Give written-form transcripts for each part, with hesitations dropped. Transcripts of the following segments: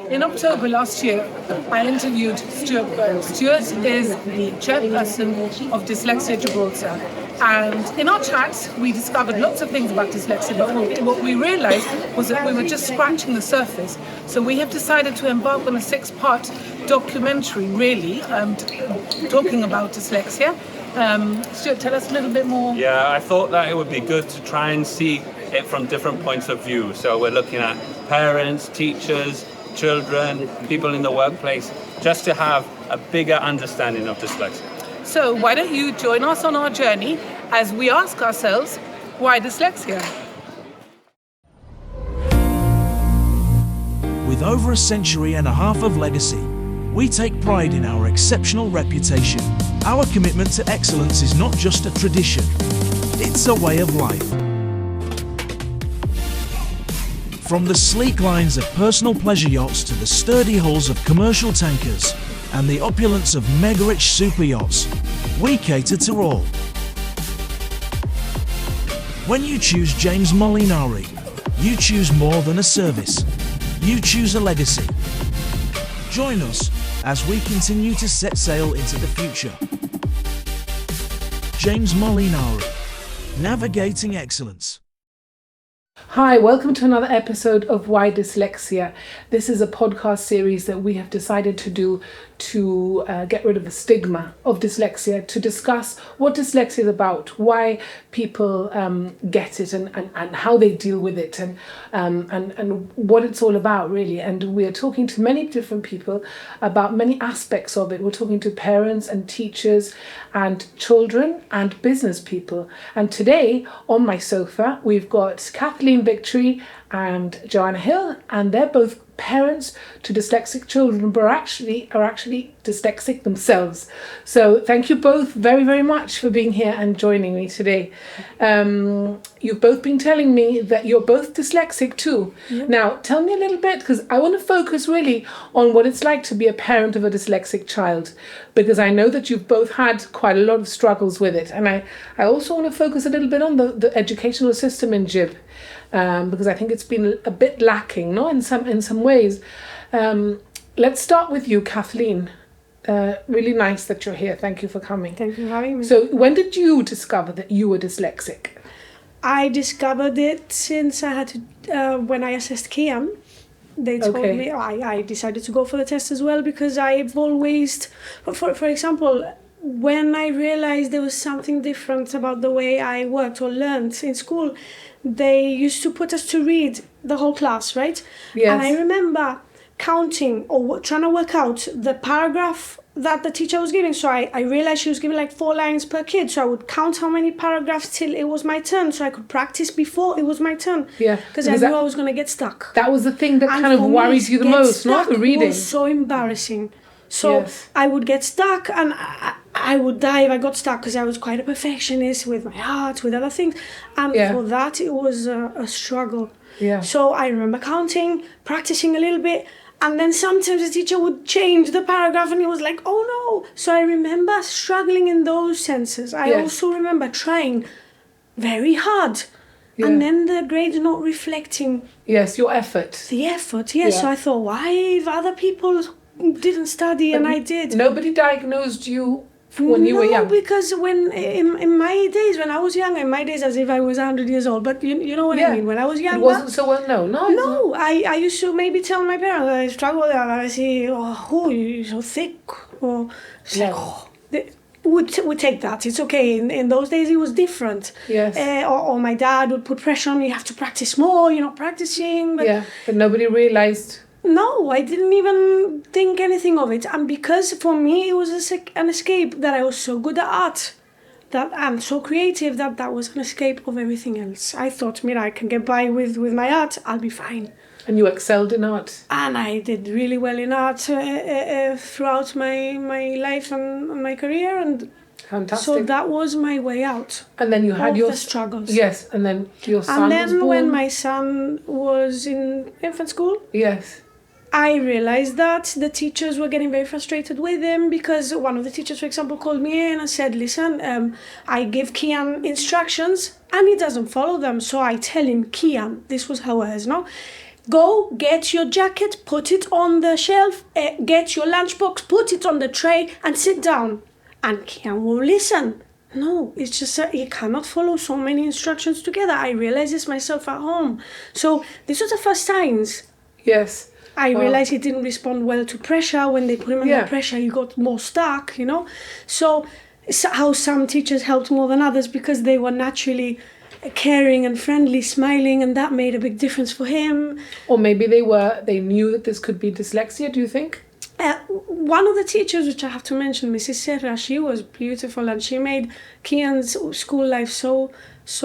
In October last year, I interviewed Stuart Byrne. Stuart is the chairperson of Dyslexia Gibraltar. And in our chat, we discovered lots of things about dyslexia, but what we realized was that we were just scratching the surface. So we have decided to embark on a 6-part documentary, really, talking about dyslexia. Stuart, tell us a little bit more. Yeah, I thought that it would be good to try and see it from different points of view. So we're looking at parents, teachers, children, people in the workplace, just to have a bigger understanding of dyslexia. So why don't you join us on our journey as we ask ourselves, why dyslexia? With over a century and a half of legacy, we take pride in our exceptional reputation. Our commitment to excellence is not just a tradition, it's a way of life. From the sleek lines of personal pleasure yachts to the sturdy hulls of commercial tankers and the opulence of mega-rich super yachts, we cater to all. When you choose James Molinary, you choose more than a service. You choose a legacy. Join us as we continue to set sail into the future. James Molinary, navigating excellence. Hi, welcome to another episode of Why Dyslexia. This is a podcast series that we have decided to do to get rid of the stigma of dyslexia, to discuss what dyslexia is about, why people get it and how they deal with it and what it's all about, really. And we are talking to many different people about many aspects of it. We're talking to parents and teachers and children and business people. And today on my sofa, we've got Kathleen and Joanna Hill, and they're both parents to dyslexic children, but are actually dyslexic themselves. So thank you both very, very much for being here and joining me today. You've both been telling me that you're both dyslexic too. Yeah. Now, tell me a little bit, because I want to focus really on what it's like to be a parent of a dyslexic child, because I know that you've both had quite a lot of struggles with it. And I also want to focus a little bit on the educational system in Gib. Because I think it's been a bit lacking, no, in some ways. Let's start with you, Kathleen. Really nice that you're here. Thank you for coming. Thank you for having me. So, when did you discover that you were dyslexic? I discovered it since I had to, when I assessed Kian. They told me, I decided to go for the test as well, because I've always, for example, when I realized there was something different about the way I worked or learned in school, they used to put us to read the whole class, right? Yes. And I remember counting or trying to work out the paragraph that the teacher was giving. So I realized she was giving like 4 lines per kid. So I would count how many paragraphs till it was my turn, so I could practice before it was my turn. Yeah. Because I knew I was going to get stuck. That was the thing that kind of worries you the most, not the reading. It was so embarrassing. So yes. I would get stuck and I would die if I got stuck, because I was quite a perfectionist with my art, with other things. And for that, it was a struggle. Yeah. So I remember counting, practicing a little bit, and then sometimes the teacher would change the paragraph and it was like, oh no. So I remember struggling in those senses. I also remember trying very hard. Yeah. And then the grades not reflecting. Yes, your effort. The effort, yes. Yeah. So I thought, why if other people didn't study and I did? Nobody diagnosed you when you were young? No, because when in my days, when I was young, in my days as if I was 100 years old, but you know what I mean, when I was young. It wasn't so well known, no? No, I used to maybe tell my parents I struggle and I say, oh, you're so thick, or it's like, oh, would take that, it's okay. In those days it was different. Yes. Or my dad would put pressure on me, you have to practice more, you're not practicing. But nobody realized. No, I didn't even think anything of it. And because for me it was an escape, that I was so good at art, that I'm so creative, that was an escape of everything else. I thought, I can get by with my art, I'll be fine. And you excelled in art? And I did really well in art throughout my life and my career. And fantastic. So that was my way out. And then you had your struggles. Yes, and then your son was born. And then when my son was in infant school. Yes. I realized that the teachers were getting very frustrated with him, because one of the teachers, for example, called me in and said, listen, I give Kian instructions and he doesn't follow them. So I tell him, Kian, this was how it is, no? Go, get your jacket, put it on the shelf, get your lunchbox, put it on the tray, and sit down. And Kian won't listen. No, it's just that he cannot follow so many instructions together. I realized this myself at home. So this was the first signs. Yes. I realized he didn't respond well to pressure. When they put him under pressure, he got more stuck, you know. So how some teachers helped more than others because they were naturally caring and friendly, smiling, and that made a big difference for him. Or maybe they knew that this could be dyslexia, do you think? One of the teachers, which I have to mention, Mrs. Serra, she was beautiful, and she made Kian's school life so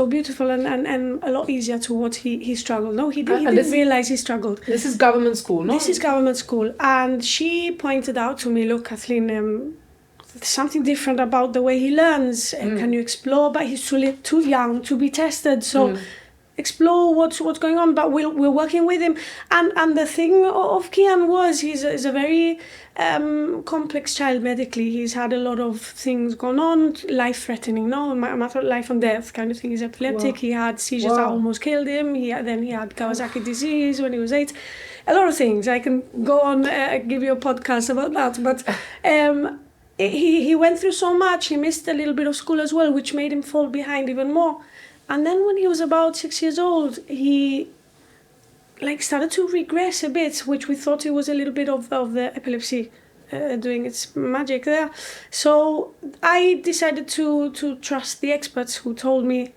beautiful and a lot easier to what he struggled. No, he didn't realize he struggled. This is government school, no? This is government school. And she pointed out to me, look, Kathleen, there's something different about the way he learns. Can you explore? But he's too young to be tested. So explore what's going on. But we're working with him. And the thing of Kian was he's a very complex child medically. He's had a lot of things going on, life-threatening, no, matter of life and death kind of thing. He's epileptic. Wow. He had seizures that almost killed him. Then he had Kawasaki disease when he was 8. A lot of things. I can go on, give you a podcast about that. But he went through so much. He missed a little bit of school as well, which made him fall behind even more. And then when he was about 6 years old, he started to regress a bit, which we thought it was a little bit of the epilepsy doing its magic there. So I decided to trust the experts who told me,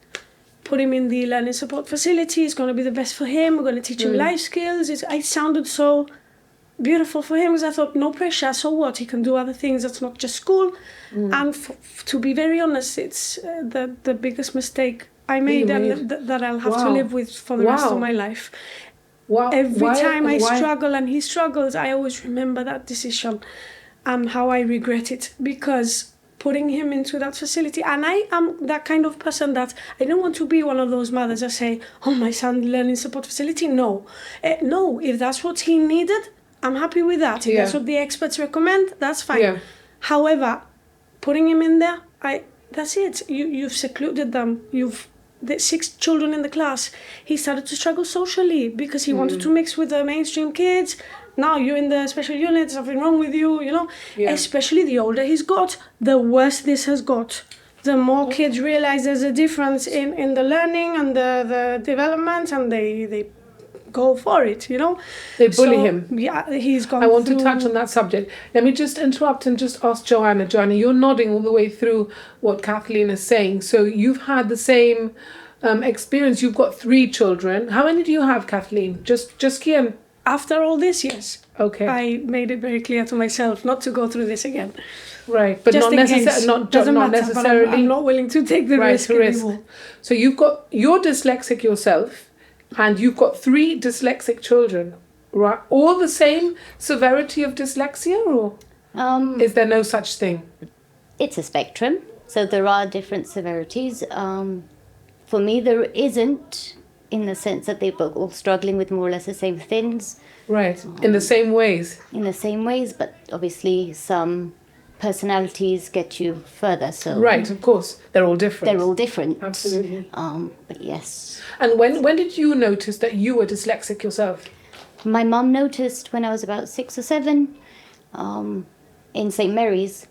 put him in the learning support facility. It's going to be the best for him. We're going to teach him life skills. It sounded so beautiful for him because I thought, no pressure, so what? He can do other things. That's not just school. And to be very honest, it's the biggest mistake I made and that I'll have to live with for the rest of my life. Wow. Every time I struggle and he struggles, I always remember that decision and how I regret it, because putting him into that facility, and I am that kind of person that I don't want to be one of those mothers that say, oh, my son learning support facility. No, if that's what he needed, I'm happy with that. If that's what the experts recommend, that's fine. Yeah. However, putting him in there, that's it. You've secluded them. The 6 children in the class. He started to struggle socially because he wanted to mix with the mainstream kids. Now you're in the special unit, something wrong with you, you know. Yeah. Especially the older he's got, the worse this has got. The more kids realize there's a difference in the learning and the development, and they go for it, you know. They bully him. Yeah, he's gone. I want to touch on that subject. Let me just interrupt and just ask Joanna. Joanna, you're nodding all the way through what Kathleen is saying. So you've had the same experience. You've got 3 children. How many do you have, Kathleen? Just Kian? After all this, yes. Okay. I made it very clear to myself not to go through this again. Right, but just not necessarily. I'm not willing to take the risk anymore. So you're dyslexic yourself, and you've got 3 dyslexic children, right? All the same severity of dyslexia, or is there no such thing? It's a spectrum, so there are different severities. For me, there isn't, in the sense that they're all struggling with more or less the same things. Right, in the same ways. In the same ways, but obviously some personalities get you further. So right, of course, they're all different. They're all different. Absolutely. But yes. And when did you notice that you were dyslexic yourself? My mum noticed when I was about 6 or 7, in St. Mary's.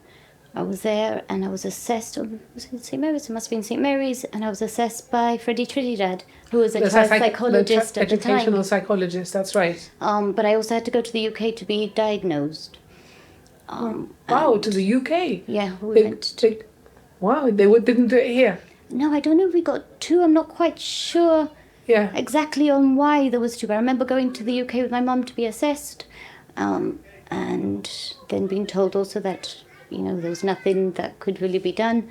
I was there and I was assessed, or was it St. Mary's? It must have been St. Mary's, and I was assessed by Freddie Trinidad, who was a child psychologist at the time. Educational psychologist, that's right. But I also had to go to the UK to be diagnosed. Wow, to the UK? Yeah, we went to... Wow, didn't do it here? No, I don't know if we got 2. I'm not quite sure exactly on why there was 2. But I remember going to the UK with my mum to be assessed, and then being told also that, you know, there was nothing that could really be done.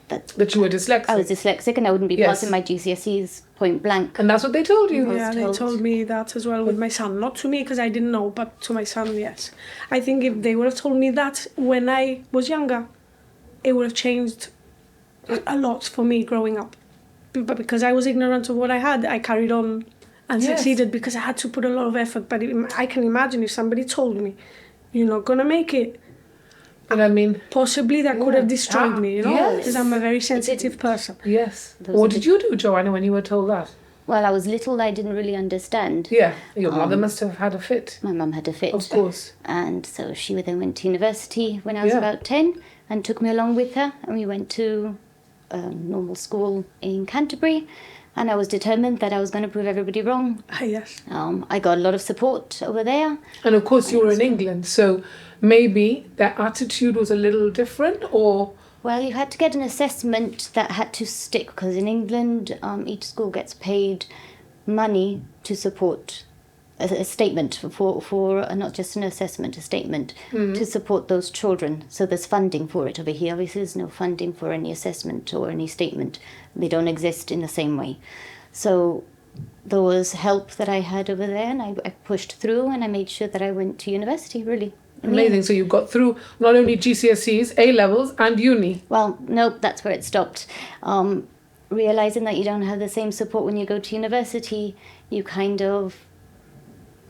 That you were dyslexic? I was dyslexic and I wouldn't be passing my GCSEs point blank. And that's what they told you? Yeah, they told me that as well with my son. Not to me because I didn't know, but to my son, yes. I think if they would have told me that when I was younger, it would have changed a lot for me growing up. But because I was ignorant of what I had, I carried on and succeeded because I had to put a lot of effort. But I can imagine if somebody told me, you're not going to make it, but I mean, possibly that could have destroyed me, you know, because I'm a very sensitive person. Yes. What did you do, Joanna, when you were told that? Well, I was little, I didn't really understand. Yeah, your mother must have had a fit. My mum had a fit. Of course. And so she then went to university when I was Yeah. about 10 and took me along with her. And we went to normal school in Canterbury. And I was determined that I was going to prove everybody wrong. Yes. I got a lot of support over there. And of course, you were in England, so maybe that attitude was a little different, or... Well, you had to get an assessment that had to stick, because in England, each school gets paid money to support a statement for not just an assessment, a statement to support those children. So there's funding for it over here. Obviously, there's no funding for any assessment or any statement. They don't exist in the same way. So there was help that I had over there, and I pushed through, and I made sure that I went to university, really. Amazing. So you got through not only GCSEs, A-levels and uni. Well, nope, that's where it stopped. Realising that you don't have the same support when you go to university, you kind of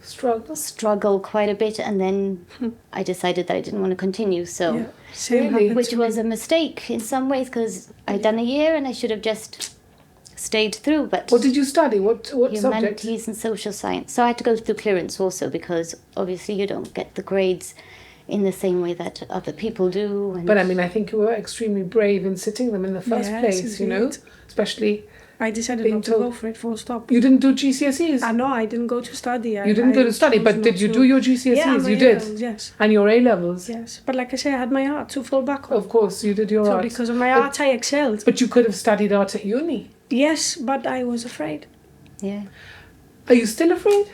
struggle quite a bit, and then I decided that I didn't want to continue, so Yeah. Same happened which to was me. a mistake in some ways, because I'd done a year and I should have just stayed through. But What did you study? What subject? humanities and social science, so I had to go through clearance also, because obviously you don't get the grades in the same way that other people do. And But I mean, I think you were extremely brave in sitting them in the first Yes, place, you know? indeed. Especially, I decided being not to told- go for it, full stop. you didn't do GCSEs. No, I didn't go to study. You didn't go to study, but did you do your GCSEs? Yeah, my You did? A-levels, yes. And your A-levels? Yes, but like I say, I had my art to fall back on. Of course, you did your So art. because of my art, I excelled. But you could have studied art at uni. Yes, but I was afraid. yeah, Are you still afraid?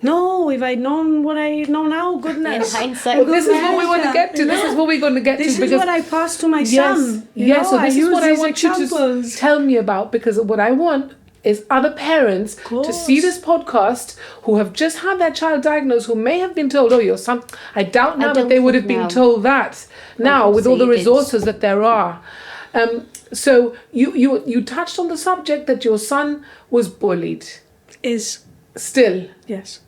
No, if I'd known what I know now, in goodness. hindsight, This is what we want to get to. This is what we're going to get This to. is Because what I passed to my yes, son. You know, so this is use what I these want you examples. to tell me about, because what I want is other parents to see this podcast who have just had their child diagnosed, who may have been told, oh, your son, I doubt now that don't they would think have been now. told that now with all the Obviously it is. resources that there are. So you touched on the subject that your son was bullied. Is, Still, yes.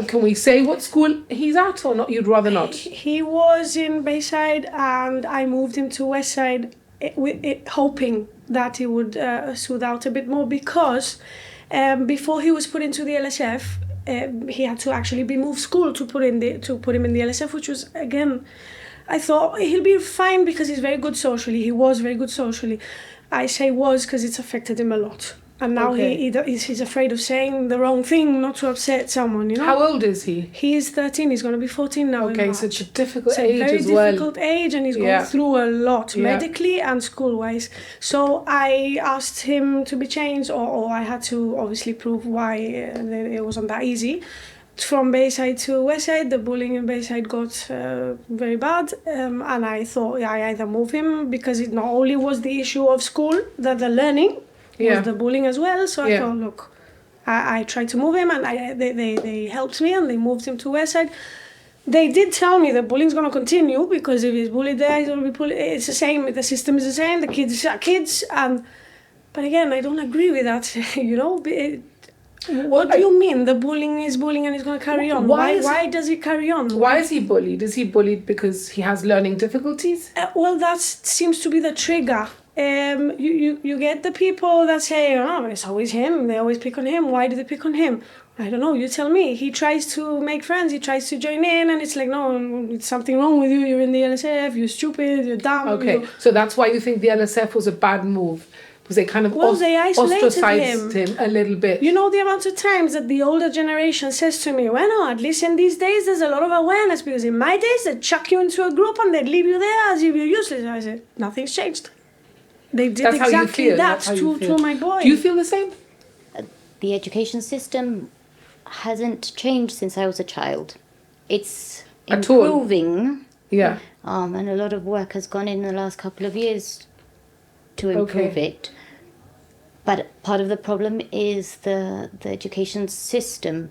can we say what school he's at, or not? You'd rather not. He was in Bayside and I moved him to Westside hoping that he would soothe out a bit more, because before he was put into the LSF, he had to actually be moved school to put him in the LSF, which was, again, I thought he'll be fine because he's very good socially. He was very good socially. I say was because it's affected him a lot. And now he's afraid of saying the wrong thing, not to upset someone, you know. How old is he? He is 13. He's going to be 14 now. Okay, in so it's a March. difficult It's a age very as well. difficult age, and he's Yeah. going through a lot, Yeah. medically and school-wise. So I asked him to be changed, or I had to obviously prove why it wasn't that easy. From Bayside to Westside, the bullying in Bayside got very bad, and I thought I either move him, because it not only was the issue of school, that the learning, was the bullying as well. So I thought, look, I tried to move him, and they helped me, and they moved him to Westside. They did tell me the bullying's going to continue, because if he's bullied there, he's going to be bullied. It's the same. The system is the same. The kids are kids. But again, I don't agree with that. You know, what do you mean? The bullying is bullying, and it's going to carry on. Why does it carry on? Why is he bullied? Is he bullied because he has learning difficulties? Well, that seems to be the trigger. You get the people that say, oh, it's always him. They always pick on him. Why do they pick on him? I don't know. You tell me. He tries to make friends. He tries to join in, and it's like, no, it's something wrong with you. You're in the LSF. You're stupid. You're dumb. Okay, so that's why you think the LSF was a bad move, because they kind of they isolated ostracized him a little bit. You know the amount of times that the older generation says to me, well, no, at least in these days there's a lot of awareness, because in my days they'd chuck you into a group and they'd leave you there as if you're useless. I said, nothing's changed. They did That's how you exactly feel. that That's how you to feel. my boy. Do you feel the same? the education system hasn't changed since I was a child. It's At all? improving. Yeah. And a lot of work has gone in the last couple of years to improve it. But part of the problem is the education system,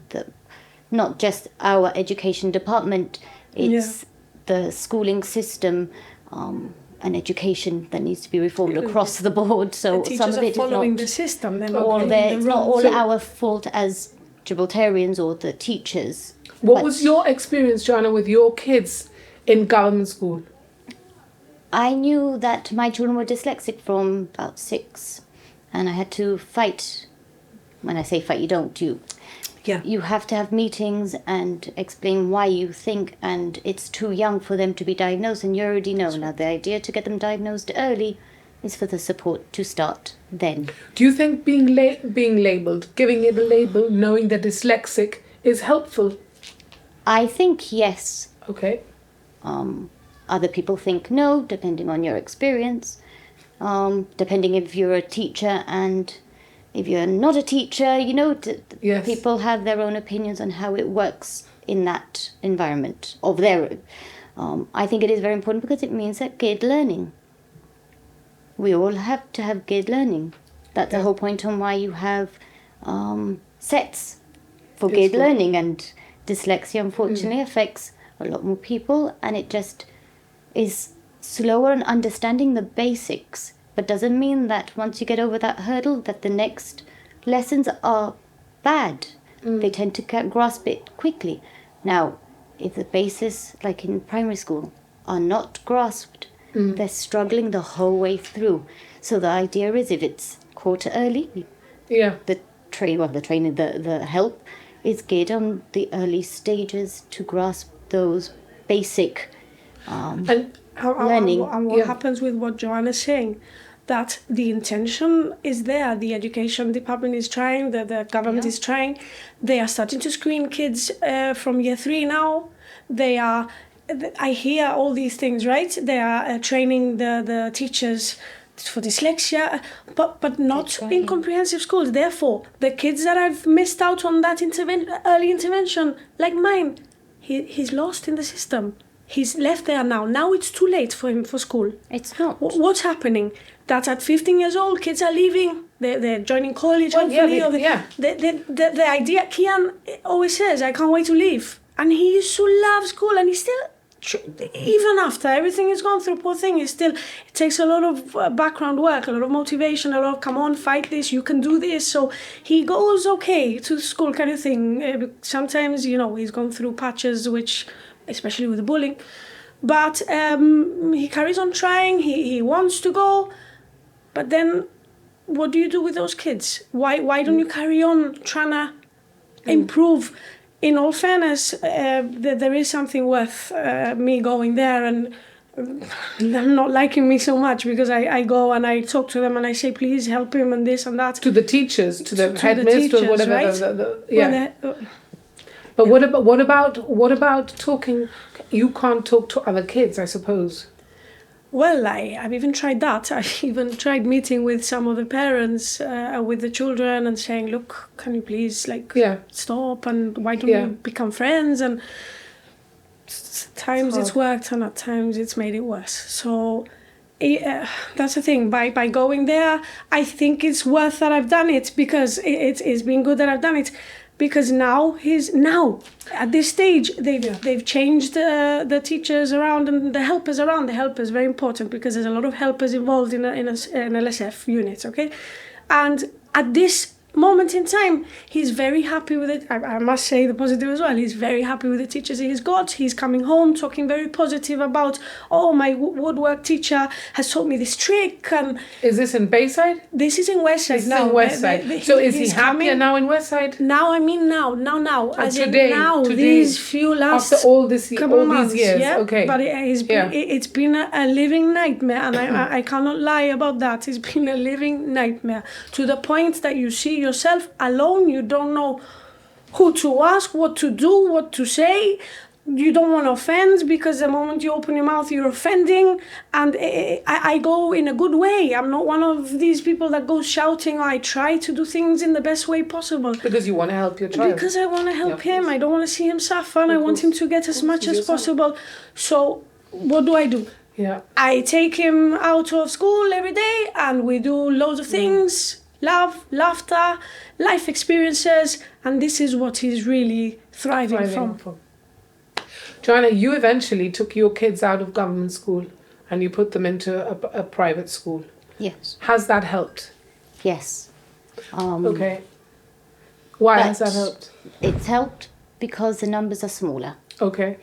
not just our education department, it's the schooling system and education that needs to be reformed across the board. So the some teachers of it are is following not the system. They're all not it's not all So- our fault as Gibraltarians or the teachers. What But was your experience, Joanna, with your kids in government school? I knew that my children were dyslexic from about 6, and I had to fight when I say fight, you don't. You have to have meetings and explain why you think, and it's too young for them to be diagnosed, and you already know. Now, the idea to get them diagnosed early is for the support to start then. Do you think being labelled, giving it a label, knowing they're dyslexic, is helpful? I think yes. Okay. Other people think no, depending on your experience. Depending if you're a teacher and if you're not a teacher, Yes. people have their own opinions on how it works in that environment of their. I think it is very important because it means that geared learning. We all have to have geared learning. That's the whole point on why you have sets for geared learning, and dyslexia unfortunately affects a lot more people, and it just is slower in understanding the basics, but doesn't mean that once you get over that hurdle that the next lessons are bad. They tend to grasp it quickly. Now, if the basis, like in primary school, are not grasped, they're struggling the whole way through. So the idea is, if it's caught early, the help is geared on the early stages to grasp those basic learning. And what happens with what Joanna's saying, that the intention is there. The education department is trying, the government is trying. They are starting to screen kids from year 3 now. I hear all these things, right? They are training the teachers for dyslexia, but not in comprehensive schools. Therefore, the kids that I've missed out on that early intervention, like mine, he's lost in the system. He's left there now. Now it's too late for him for school. It's not. What's happening? That at 15 years old, kids are leaving. They're joining college, hopefully. The idea, Kian always says, I can't wait to leave. And he used to love school, and he still, even after everything he's gone through, poor thing, it takes a lot of background work, a lot of motivation, a lot of, come on, fight this, you can do this. So he goes okay to school kind of thing. Sometimes, he's gone through patches, which, especially with the bullying. But he carries on trying, he wants to go. But then what do you do with those kids? Why don't you carry on trying to improve? In all fairness, there is something worth me going there, and them not liking me so much, because I go and I talk to them and I say, please help him and this and that. To the teachers, to the headmistress, or whatever. Right? But what about talking? You can't talk to other kids, I suppose. Well, I've even tried that. I've even tried meeting with some of the parents, with the children, and saying, look, can you please stop, and why don't we become friends? And at times it's worked, and at times it's made it worse. So that's the thing. By going there, I think it's worth that I've done it, because it's been good that I've done it. Because now at this stage they've changed the teachers around and the helpers around. The helpers very important, because there's a lot of helpers involved in an LSF unit, okay? And at this moment in time, he's very happy with it. I must say the positive as well. He's very happy with the teachers he's got. He's coming home talking very positive about, my woodwork teacher has taught me this trick. And is this in Bayside? This is in Westside. This is in Westside. So is he happier now in Westside? Now, now. As today, these few last after all these years, okay. But it's been a living nightmare, and I cannot lie about that. It's been a living nightmare, to the point that you see yourself alone. You don't know who to ask, what to do, what to say. You don't want to offend, because the moment you open your mouth, you're offending. And I go in a good way. I'm not one of these people that goes shouting. I try to do things in the best way possible. Because you want to help your child. Because I want to help him. I don't want to see him suffer, and I want him to get as much as possible. So what do? Yeah. I take him out of school every day, and we do loads of things. Love, laughter, life experiences, and this is what he's really thriving from. Joanna, you eventually took your kids out of government school and you put them into a private school. Yes. Has that helped? Yes. Okay. Why has that helped? It's helped because the numbers are smaller. Okay.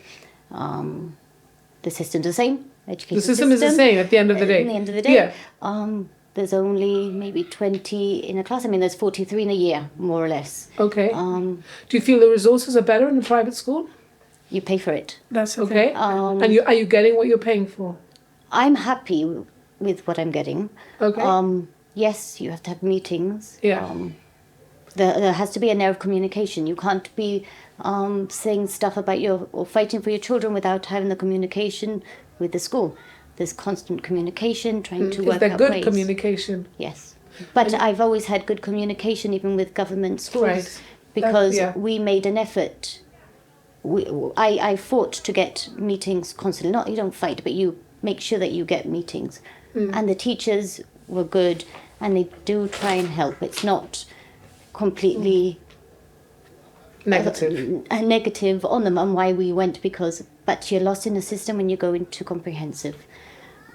The system's the same. The system is the same at the end of the day. At the end of the day. Yeah. there's only maybe 20 in a class. I mean, there's 43 in a year, more or less. Okay. Do you feel the resources are better in the private school? You pay for it. That's okay. And are you getting what you're paying for? I'm happy with what I'm getting. Okay. Yes, you have to have meetings. Yeah. There has to be an air of communication. You can't be saying stuff about or fighting for your children without having the communication with the school. There's constant communication, trying to work out ways. Is there good communication? Yes. But I've always had good communication, even with government schools, right. because we made an effort. I fought to get meetings constantly. Not you don't fight, but you make sure that you get meetings. And the teachers were good, and they do try and help. It's not completely negative on them and why we went, but you're lost in the system when you go into comprehensive.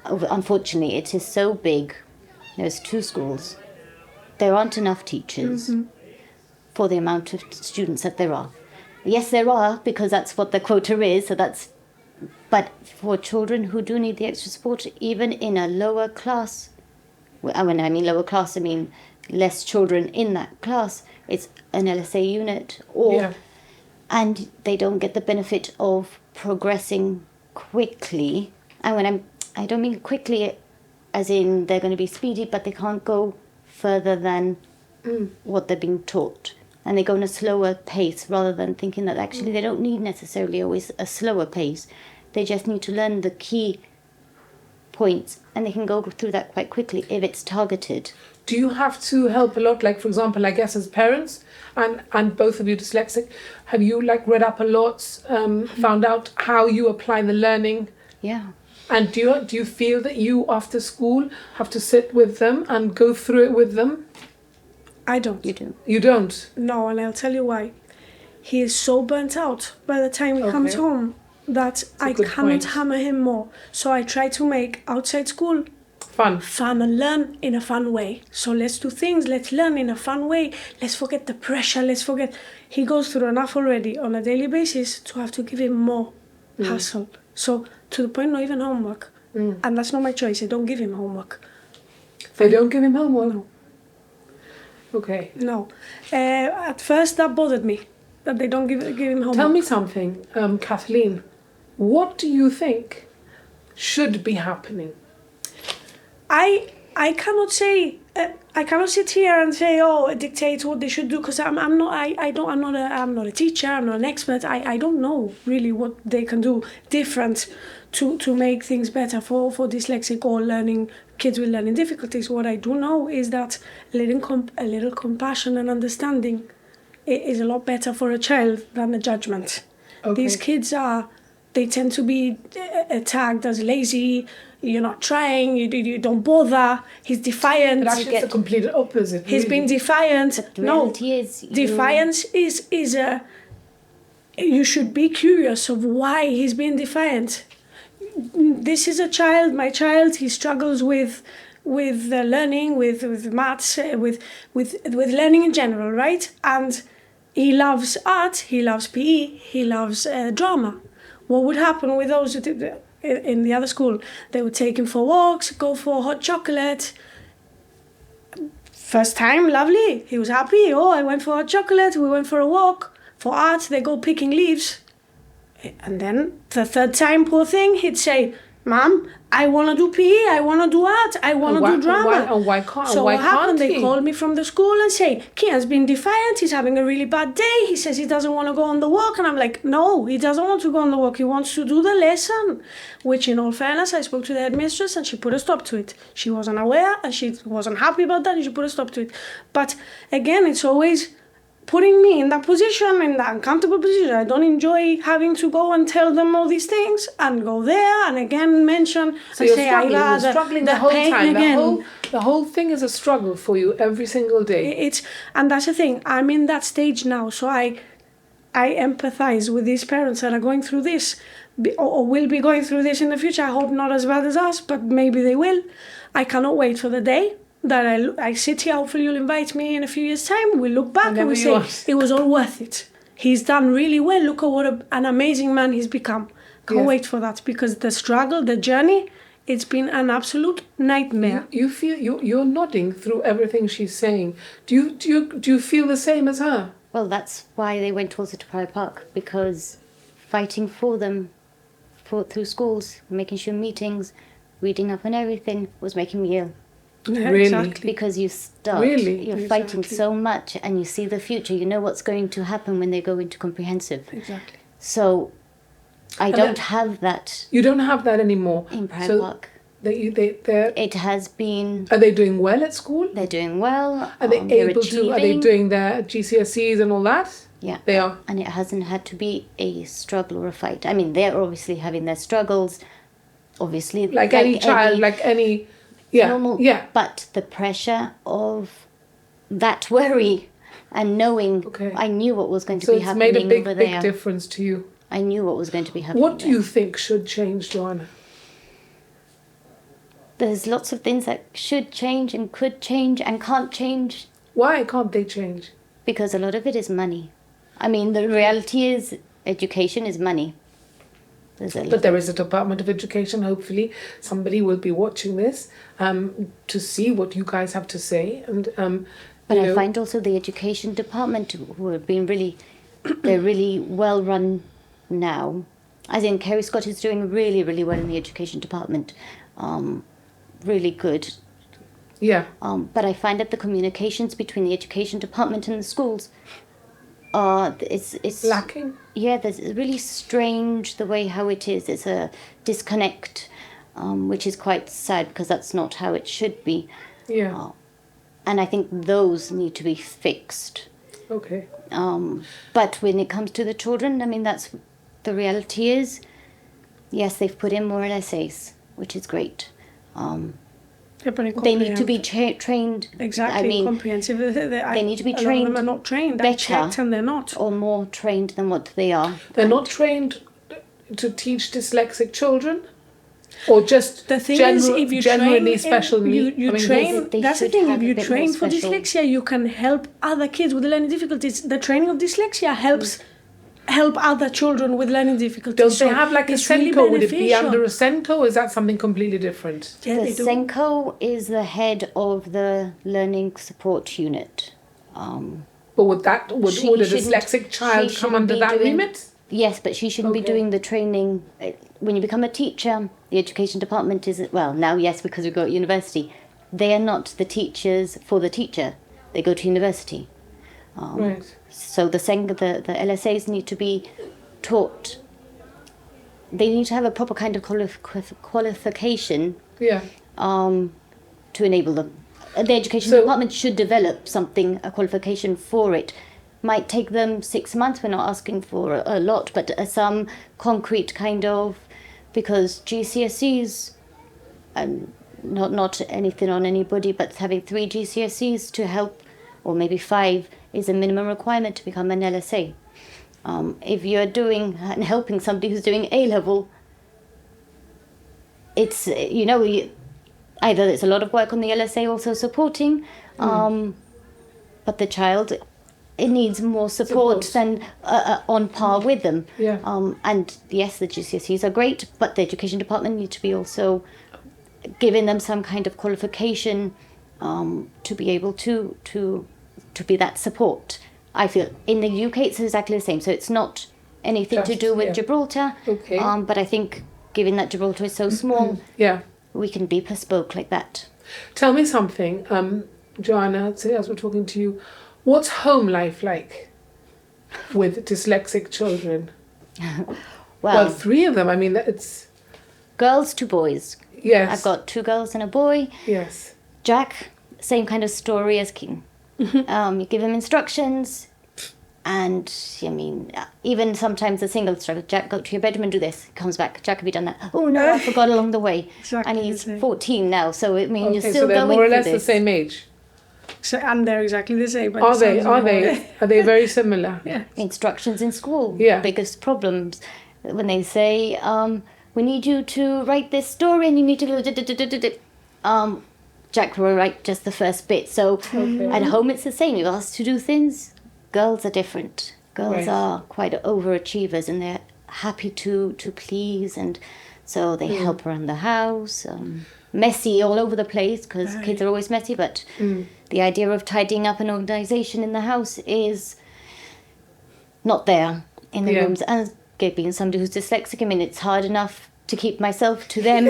Unfortunately, it is so big. There's 2 schools. There aren't enough teachers for the amount of students that there are. Yes, there are, because that's what the quota is. But for children who do need the extra support, even in a lower class, when I mean lower class, I mean less children in that class, it's an LSA unit, and they don't get the benefit of progressing quickly. And I don't mean quickly as in they're going to be speedy, but they can't go further than what they're being taught. And they go in a slower pace, rather than thinking that actually they don't need necessarily always a slower pace. They just need to learn the key points, and they can go through that quite quickly if it's targeted. Do you have to help a lot? Like, for example, I guess as parents, and both of you dyslexic, have you read up a lot, found out how you apply the learning? Yeah. And do you feel that you, after school, have to sit with them and go through it with them? I don't. You do. You don't? No, and I'll tell you why. He is so burnt out by the time he comes home that I cannot hammer him more. So I try to make outside school fun and learn in a fun way. So let's do things, let's learn in a fun way. Let's forget the pressure, he goes through enough already on a daily basis to have to give him more hassle. So to the point, not even homework. And that's not my choice, I don't give him homework. They don't give him homework? No. Okay. No. At first that bothered me, that they don't give him homework. Tell me something, Kathleen. What do you think should be happening? I cannot say. I cannot sit here and say, dictate what they should do, because I'm not a teacher. I'm not an expert. I don't know really what they can do different to make things better for dyslexic or kids with learning difficulties. What I do know is that a little compassion and understanding is a lot better for a child than a judgment. Okay. These kids they tend to be tagged as lazy. You're not trying, you don't bother, he's defiant. But actually it's the complete opposite. He's been defiant. But the reality is... Defiance is you should be curious of why he's being defiant. This is my child, he struggles with learning, with maths, with learning in general, right? And he loves art, he loves PE, he loves drama. What would happen with those in the other school? They would take him for walks, go for hot chocolate. First time, lovely. He was happy. I went for hot chocolate. We went for a walk. For art, they go picking leaves. And then the third time, poor thing, he'd say, Mom, I want to do PE, I want to do art, I want to do drama. Why can't So what happened, they called me from the school and say, Kian's been defiant, he's having a really bad day, he says he doesn't want to go on the walk. And I'm like, no, he doesn't want to go on the walk, he wants to do the lesson. Which in all fairness, I spoke to the headmistress and she put a stop to it. She wasn't aware and she wasn't happy about that and she put a stop to it. But again, it's always putting me in that position, in that uncomfortable position. I don't enjoy having to go and tell them all these things and go there and again mention so and you're say you're struggling the whole time. Again. The whole thing is a struggle for you every single day. And that's the thing. I'm in that stage now, so I empathize with these parents that are going through this or will be going through this in the future. I hope not as bad as us, but maybe they will. I cannot wait for the day that I sit here. Hopefully you'll invite me in a few years' time. We'll look back and we say, it was all worth it. He's done really well. Look at what an amazing man he's become. Can't wait for that, because the struggle, the journey It's been an absolute nightmare. You feel you're nodding through everything she's saying. Do you feel the same as her? Well, that's why they went also to Pride Park, because fighting for them through schools, making sure meetings, reading up on everything was making me ill. Yeah, Really? exactly. Because you're fighting so much, and you see the future. You know what's going to happen when they go into comprehensive. Exactly. So I don't have that. You don't have that anymore. In Pride Park. It has been. Are they doing well at school? They're doing well. Are they able to? Are they doing their GCSEs and all that? Yeah. They are. And it hasn't had to be a struggle or a fight. I mean, they're obviously having their struggles. Obviously, like any child, like any. Yeah. Normal. Yeah. But the pressure of that worry and knowing, I knew what was going to be happening over there. So it's made a big difference to you. I knew what was going to be happening. What do you think should change, Joanna? There's lots of things that should change and could change and can't change. Why can't they change? Because a lot of it is money. I mean, the reality is education is money. But there is a Department of Education. Hopefully somebody will be watching this to see what you guys have to say. And But I find also the Education Department, who have been they're really well run now. As in, Kerry Scott is doing really, really well in the Education Department. Really good. Yeah. But I find that the communications between the Education Department and the schools it's lacking. Yeah, there's really strange the way how it is. It's a disconnect, which is quite sad because that's not how it should be. Yeah. And I think those need to be fixed. Okay. But when it comes to the children, I mean, that's the reality is, yes, they've put in more essays, which is great. They need to be trained. Exactly, I mean, comprehensive. They need to be trained. trained. A lot of them are not trained. Better, I checked and they're not. Or more trained than what they are. They're not trained to teach dyslexic children, or just the thing is, if you generally train, special needs. That's the thing. If you train for dyslexia, you can help other kids with learning difficulties. The training of dyslexia help other children with learning difficulties. Don't they have like a SENCO? Really would it be under a SENCO, or is that something completely different? Yeah, the SENCO is the head of the learning support unit. But would a dyslexic child come under that remit? Yes, but she shouldn't be doing the training. When you become a teacher, the education department isn't, well, now yes, because we go at university. They are not the teachers for the teacher. They go to university. Right. So the LSAs need to be taught. They need to have a proper kind of qualification. Yeah. To enable them. The education department should develop a qualification for it. Might take them 6 months. We're not asking for a lot, but some concrete kind of, because GCSEs, and not anything on anybody, but having 3 GCSEs to help, or maybe 5, is a minimum requirement to become an LSA. If you're doing and helping somebody who's doing A-level, it's, either there's a lot of work on the LSA also supporting, but the child, it needs more support than on par with them. Yeah. And yes, the GCSEs are great, but the education department need to be also giving them some kind of qualification to be able to be that support. I feel in the UK it's exactly the same, so it's not anything to do with Gibraltar. Okay. But I think given that Gibraltar is so small, we can be bespoke like that. Tell me something, Joanna, as we're talking to you, what's home life like with dyslexic children? Well, 3 of them, I mean, it's... Girls to boys. Yes. I've got 2 girls and a boy. Yes. Jack, same kind of story as King. You give him instructions, and I mean, even sometimes a single instruction. Jack, go to your bedroom and do this. He comes back. Jack, have you done that? Oh no, I forgot along the way. Exactly. And he's 14 now, so I mean, you're still so they're going more or less through the this. same age. So, and they're exactly the same. Are they? Are they very similar? Yeah. Instructions in school. Yeah. Biggest problems when they say, we need you to write this story and you need to go. Jack will write just the first bit. So at home it's the same. You're asked to do things. Girls are different. Girls are quite overachievers and they're happy to please, and So they help around the house, messy all over the place because kids are always messy. But the idea of tidying up an organisation in the house is not there in the rooms. And being somebody who's dyslexic, I mean, it's hard enough to keep myself to them.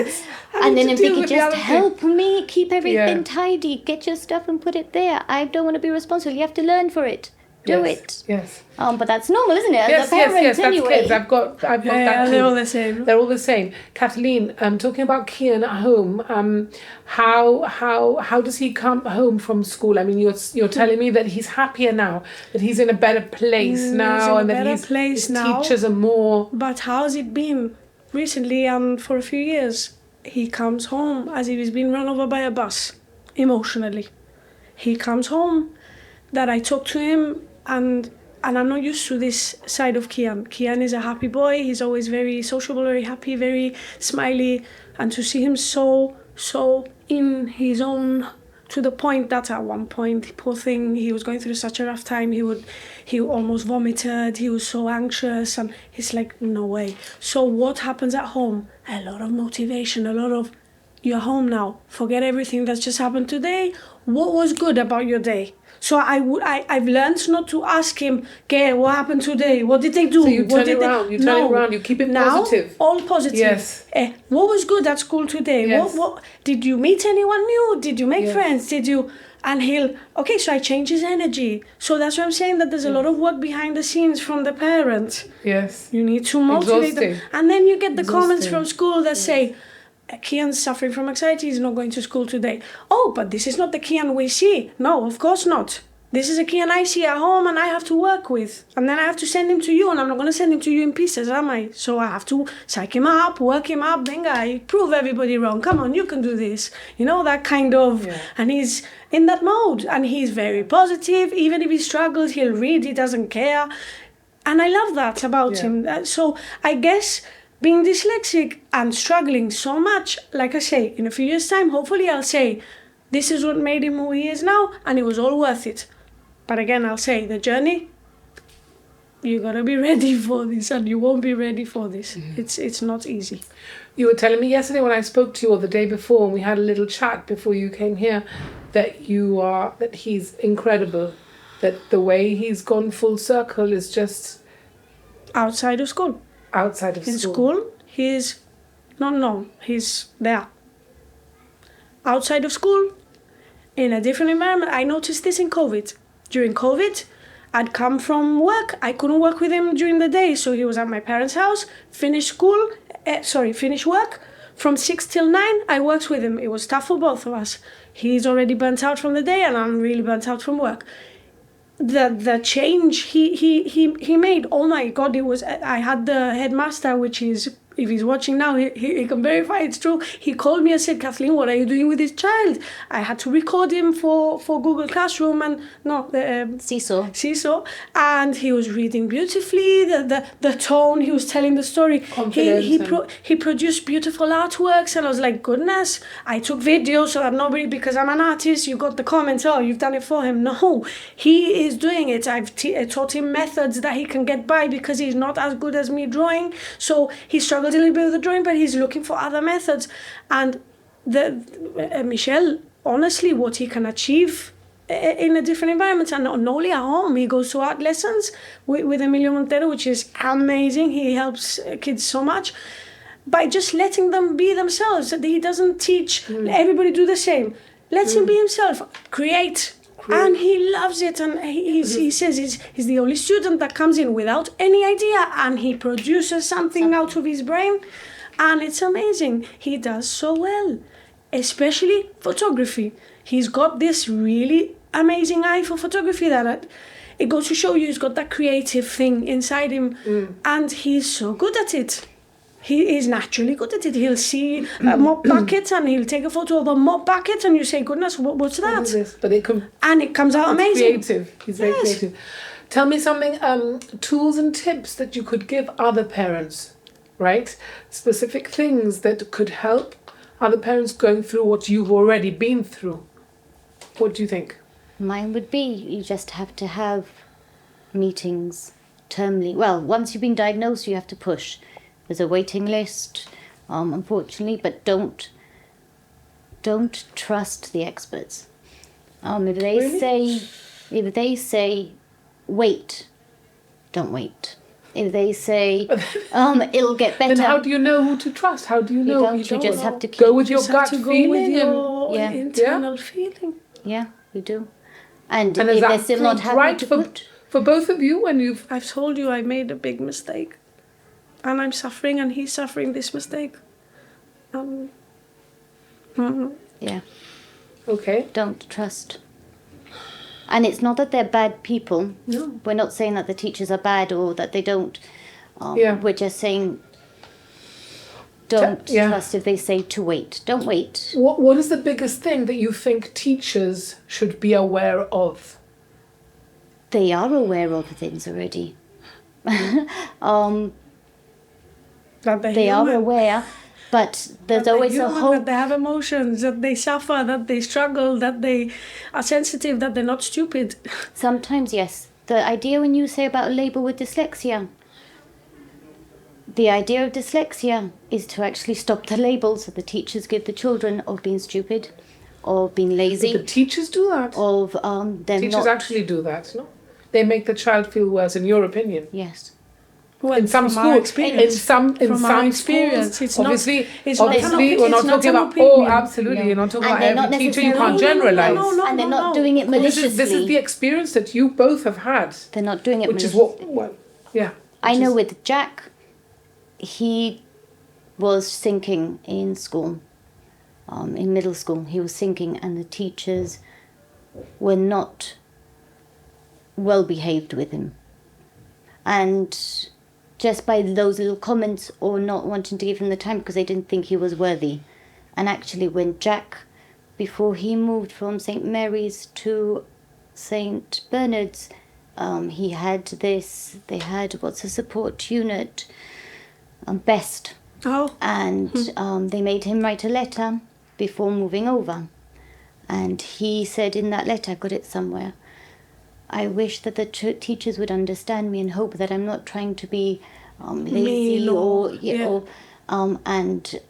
And then if they could just help me keep everything tidy, get your stuff and put it there. I don't want to be responsible. You have to learn for it. Do it. Yes. But that's normal, isn't it? Yes, As a parent, that's kids. I've got that. They're all the same. They're all the same. Kathleen, talking about Kian at home, how does he come home from school? I mean, you're telling me that he's happier now, that he's in a better place now, and that his teachers are more. But how's it been recently and for a few years? He comes home as if he's been run over by a bus, emotionally. He comes home that I talk to him and I'm not used to this side of Kian. Kian is a happy boy. He's always very sociable, very happy, very smiley. And to see him so in his own, to the point that at one point, poor thing, he was going through such a rough time. He almost vomited. He was so anxious, and he's like, no way. So what happens at home? A lot of motivation, a lot of, you're home now. Forget everything that's just happened today. What was good about your day? So I've learned not to ask him, okay, what happened today? What did they do? So you turn it around, you keep it positive. All positive. Yes. What was good at school today? Yes. What did you meet anyone new? Did you make friends? Did you? And so I change his energy. So that's what I'm saying, that there's a lot of work behind the scenes from the parents. Yes. You need to motivate them. And then you get the comments from school that say, Kian's suffering from anxiety, he's not going to school today. Oh, but this is not the Kian we see. No, of course not. This is a Kian I see at home and I have to work with. And then I have to send him to you, and I'm not going to send him to you in pieces, am I? So I have to psych him up, work him up, then I prove everybody wrong. Come on, you can do this. You know, that kind of... Yeah. And he's in that mode. And he's very positive. Even if he struggles, he'll read, he doesn't care. And I love that about him. So I guess... being dyslexic and struggling so much, like I say, in a few years' time, hopefully I'll say, this is what made him who he is now, and it was all worth it. But again, I'll say, the journey, you gotta be ready for this, and you won't be ready for this. It's not easy. You were telling me yesterday when I spoke to you, or the day before, and we had a little chat before you came here, that he's incredible, that the way he's gone full circle is just... outside of school. Outside of in school, he's there. Outside of school, in a different environment. I noticed this in COVID. During COVID, I'd come from work. I couldn't work with him during the day, so he was at my parents' house, finish work. From 6 till 9, I worked with him. It was tough for both of us. He's already burnt out from the day, and I'm really burnt out from work. The change he made, oh my God, it was, I had the headmaster, which is, if he's watching now, he can verify it's true. He called me and said, Kathleen, what are you doing with this child? I had to record him for Google Classroom and Cerisola. And he was reading beautifully, the tone, he was telling the story. He produced beautiful artworks, and I was like, goodness, I took videos so that nobody, because I'm an artist, you got the comments, oh, you've done it for him. No, he is doing it. I've taught him methods that he can get by because he's not as good as me drawing. So he struggles a little bit with the drawing, but he's looking for other methods. And Michelle, honestly, what he can achieve in a different environment, and not only at home, he goes to art lessons with Emilio Montero, which is amazing. He helps kids so much by just letting them be themselves. He doesn't teach everybody do the same. Lets him be himself, create. And he loves it, and he says he's the only student that comes in without any idea, and he produces something out of his brain, and it's amazing. He does so well, especially photography. He's got this really amazing eye for photography that it goes to show you he's got that creative thing inside him, and he's so good at it. He is naturally good at it. He'll see a mop bucket and he'll take a photo of a mop bucket, and you say, goodness, what's that? What is this? But it comes out amazing. Creative. He's very creative. Tell me something, tools and tips that you could give other parents, right? Specific things that could help other parents going through what you've already been through. What do you think? Mine would be, you just have to have meetings termly. Well, once you've been diagnosed, you have to push. There's a waiting list. unfortunately, but don't trust the experts. If they say wait, don't wait. If they say it'll get better, then how do you know who to trust? How do you know? You just have to go with your gut feeling with your internal feeling. Yeah, you do. And is if that they're still not happy right to for both of you when you've... I've told you I made a big mistake. And I'm suffering and he's suffering this mistake. Yeah. Okay. Don't trust. And it's not that they're bad people. No. We're not saying that the teachers are bad or that they don't. We're just saying don't trust if they say to wait. Don't wait. What is the biggest thing that you think teachers should be aware of? They are aware of things already. They are aware, but there's always a hope. That they have emotions, that they suffer, that they struggle, that they are sensitive, that they're not stupid. Sometimes, yes. The idea when you say about a label with dyslexia, the idea of dyslexia is to actually stop the labels that the teachers give the children of being stupid, of being lazy. But the teachers do that. Of them teachers actually do that, no? They make the child feel worse, in your opinion. Yes. Well, in some schools, in some experience, schools, it's obviously, it's we're not talking about. Oh, absolutely, you're not talking about every teacher. You can't generalize. And they're not doing it maliciously. This is the experience that you both have had. They're not doing it which maliciously. is what yeah. I know with Jack, he was sinking in school, in middle school. He was sinking, and the teachers were not well behaved with him. And just by those little comments or not wanting to give him the time because they didn't think he was worthy. And actually when Jack, before he moved from St. Mary's to St. Bernard's, they had a support unit, BEST. Oh. And they made him write a letter before moving over. And he said in that letter, I got it somewhere, I wish that the teachers would understand me and hope that I'm not trying to be lazy and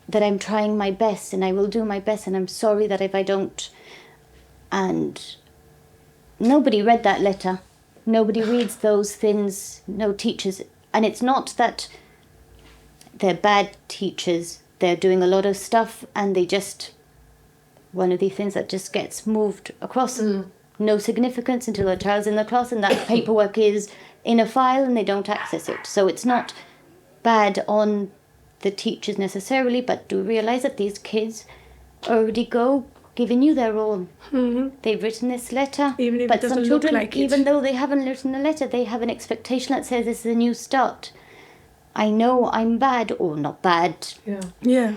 that I'm trying my best and I will do my best and I'm sorry that if I don't. And nobody read that letter. Nobody reads those things, no teachers. And it's not that they're bad teachers. They're doing a lot of stuff and they just, one of these things that just gets moved across. No significance until a child's in the class and that paperwork is in a file and they don't access it. So it's not bad on the teachers necessarily, but do realise that these kids already go giving you their all. Mm-hmm. They've written this letter, even if but it doesn't some children, look like even though they haven't written the letter, they have an expectation that says this is a new start. I know I'm bad, or not bad. Yeah.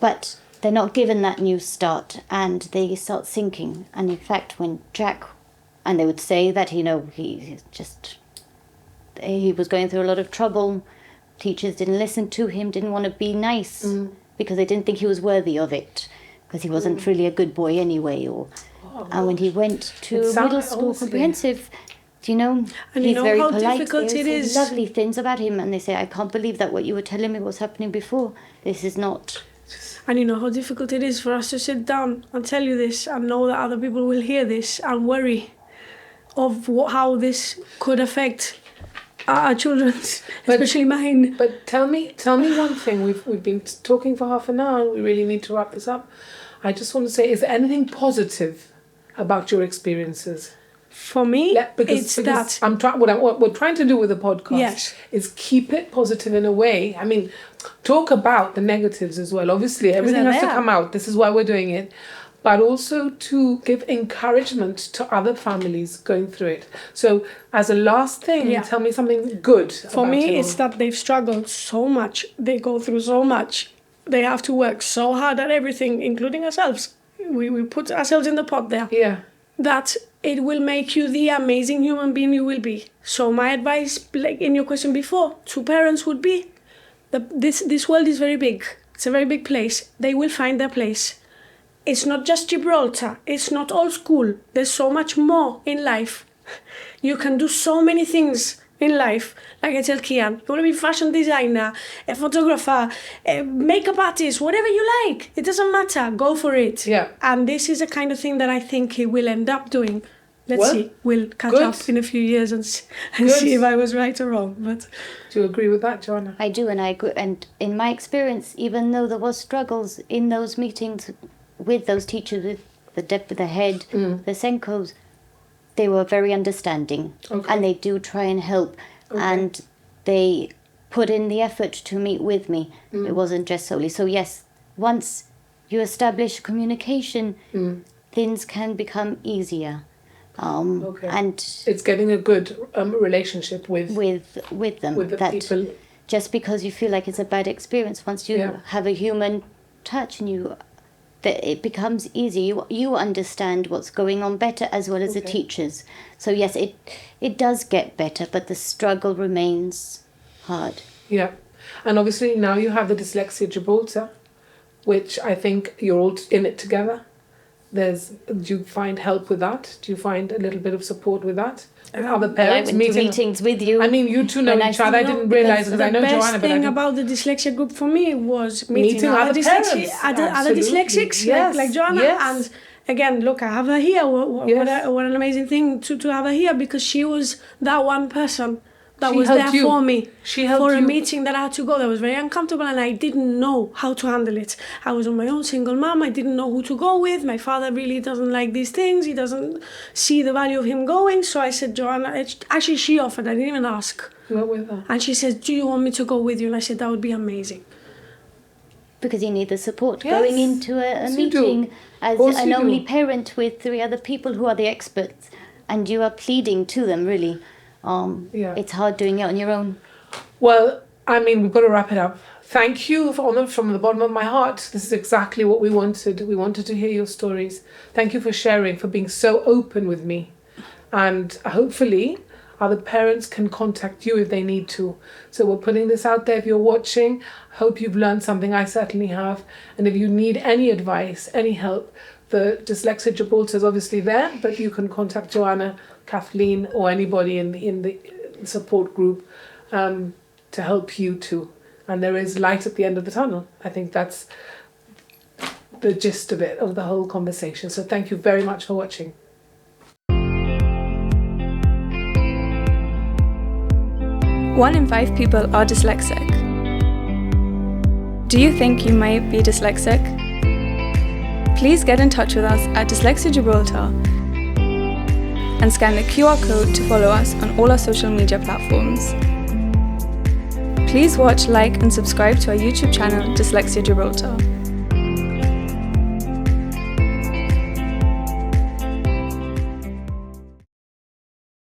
But they're not given that new start and they start sinking. And in fact, when Jack, and they would say that, he was going through a lot of trouble. Teachers didn't listen to him, didn't want to be nice because they didn't think he was worthy of it because he wasn't really a good boy anyway. And when he went to middle school comprehensive, and he's very polite. There's lovely things about him and they say, I can't believe that what you were telling me was happening before. This is not... And you know how difficult it is for us to sit down and tell you this and know that other people will hear this and worry of how this could affect our children, especially mine. But tell me one thing. We've been talking for half an hour and we really need to wrap this up. I just want to say, is there anything positive about your experiences? For me, because that what we're trying to do with the podcast is keep it positive in a way. I mean, talk about the negatives as well. Obviously, everything has to come out. This is why we're doing it. But also to give encouragement to other families going through it. So as a last thing, tell me something good. For me, it's that they've struggled so much. They go through so much. They have to work so hard at everything, including ourselves. We put ourselves in the pot there. Yeah. That it will make you the amazing human being you will be. So my advice, like in your question before, to parents would be, this world is very big. It's a very big place. They will find their place. It's not just Gibraltar. It's not all school. There's so much more in life. You can do so many things in life, like I tell Kian, you want to be fashion designer, a photographer, a makeup artist, whatever you like. It doesn't matter. Go for it. Yeah. And this is the kind of thing that I think he will end up doing. Let's see. We'll catch Good. up in a few years and see if I was right or wrong. But do you agree with that, Joanna? I do, and I agree. And in my experience, even though there was struggles in those meetings with those teachers, with the head, the Senkos, they were very understanding, and they do try and help, and they put in the effort to meet with me. It wasn't just solely. So yes, once you establish communication, things can become easier. And it's getting a good relationship with them. With the people. Just because you feel like it's a bad experience, once you have a human touch and it becomes easy. You understand what's going on better as well as the teachers. So yes, it does get better, but the struggle remains hard. Yeah, and obviously now you have the Dyslexia Gibraltar, which I think you're all in it together. Do you find help with that? Do you find a little bit of support with that? Other parents I went to meetings with you. I mean, you two know each other. I didn't realise because I know Joanna. The best thing about the dyslexia group for me was meeting other parents, other dyslexics like Joanna. And again, look, I have her here. What an amazing thing to have her here, because she was that one person that was there for me. She helped for a meeting that I had to go. That was very uncomfortable, and I didn't know how to handle it. I was on my own, single mom. I didn't know who to go with. My father really doesn't like these things. He doesn't see the value of him going. So I said, Joanna, actually she offered. I didn't even ask. You went with her. And she said, do you want me to go with you? And I said, that would be amazing. Because you need the support going into a meeting as an only parent with 3 other people who are the experts, and you are pleading to them, really. It's hard doing it on your own. Well, I mean, we've got to wrap it up. Thank you from the bottom of my heart. This is exactly what we wanted. We wanted to hear your stories. Thank you for sharing, for being so open with me. And hopefully other parents can contact you if they need to. So we're putting this out there. If you're watching, hope you've learned something. I certainly have. And if you need any advice, any help, the Dyslexia Gibraltar is obviously there, but you can contact Joanna, Kathleen, or anybody in the support group to help you too. And there is light at the end of the tunnel. I think that's the gist of it, of the whole conversation. So thank you very much for watching. One in 5 people are dyslexic. Do you think you might be dyslexic? Please get in touch with us at Dyslexia Gibraltar and scan the QR code to follow us on all our social media platforms. Please watch, like and subscribe to our YouTube channel, Dyslexia Gibraltar.